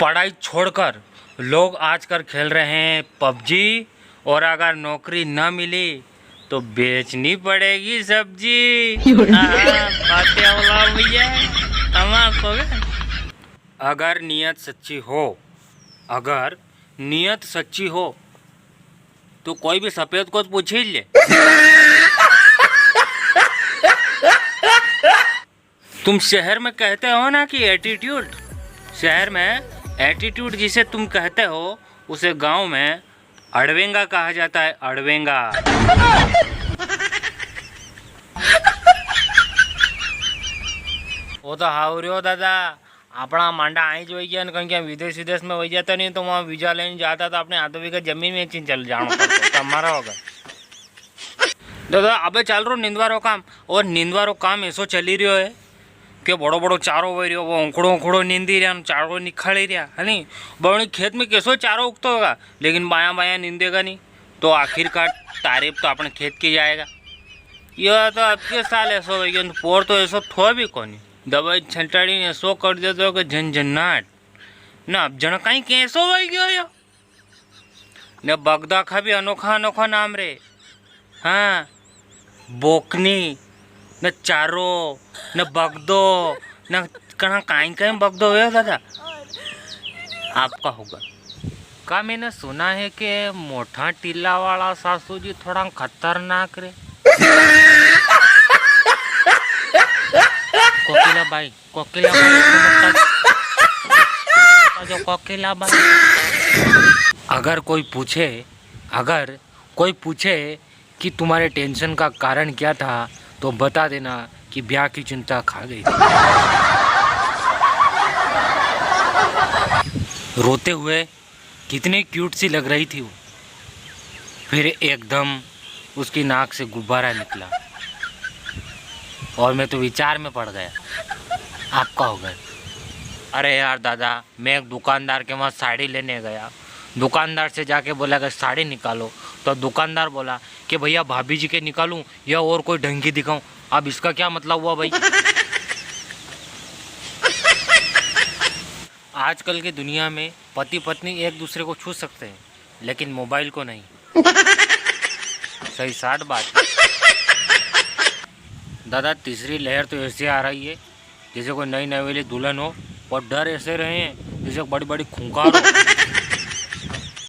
पढ़ाई छोड़कर लोग आजकल खेल रहे हैं पबजी, और अगर नौकरी न मिली तो बेचनी पड़ेगी सब्जी। भैया अगर नियत सच्ची हो, अगर नियत सच्ची हो तो कोई भी सफेद को पूछ ही ले। तुम शहर में कहते हो ना कि एटीट्यूड, शहर में एटीट्यूड जिसे तुम कहते हो उसे गांव में अड़वेंगा कहा जाता है, अड़वेंगा। वो तो हाउरियो दादा, अपना मांडा आई जो गया कहीं क्या विदेश विदेश में वही जाता नहीं तो वहाँ वीजा लेने जाता तो अपने हाथों बीघा जमीन में चल जाना पड़ता हमारा होगा। दादा अबे चल रो निंदवारो काम, और निंदवारो काम ऐसो चली रहो है कि बड़ो बड़ो चारो वही रहो, वो ओंखड़ो ओंखड़ो नींदी रहा, चारो निखाड़ी रहा है नहीं। बड़ी खेत में कैसो चारो उगता होगा लेकिन बाया बाया नींदेगा नहीं, तो आखिरकार तारीफ तो अपने खेत की जाएगा। यह तो आपके साल ऐसो हो गया, पोर तो ऐसो थो भी कौन दवाई छंटाड़ी ने ऐसो कर देते हो कि झंझनाट ना। अब जन कहीं कैसो हो गयो ने बगदा खा भी अनोखा अनोखा नाम रे। हाँ, बोकनी न चारो न बगदो न कहाँ कहीं कहीं बगदो हुए दादा आपका होगा। का मैंने सुना है कि मोटा टीला वाला सासू जी थोड़ा खतरनाक रे। कोकिला बाई जो कोकिला बाई। अगर कोई पूछे कि तुम्हारे टेंशन का कारण क्या था तो बता देना कि ब्याह की चिंता खा गई थी। रोते हुए कितनी क्यूट सी लग रही थी वो, फिर एकदम उसकी नाक से गुब्बारा निकला और मैं तो विचार में पड़ गया। आपका हो गया। अरे यार दादा, मैं एक दुकानदार के वहाँ साड़ी लेने गया, दुकानदार से जाके बोला कि साड़ी निकालो, तो दुकानदार बोला कि भैया भाभी जी के निकालूं या और कोई ढंग की दिखाऊं। अब इसका क्या मतलब हुआ भाई? आजकल की दुनिया में पति पत्नी एक दूसरे को छू सकते हैं लेकिन मोबाइल को नहीं। सही साठ बात। दादा तीसरी लहर तो ऐसे आ रही है जैसे कोई नई नवेली दुल्हन हो, और डर ऐसे रहे हैं जैसे बड़ी बड़ी खूंखार हो।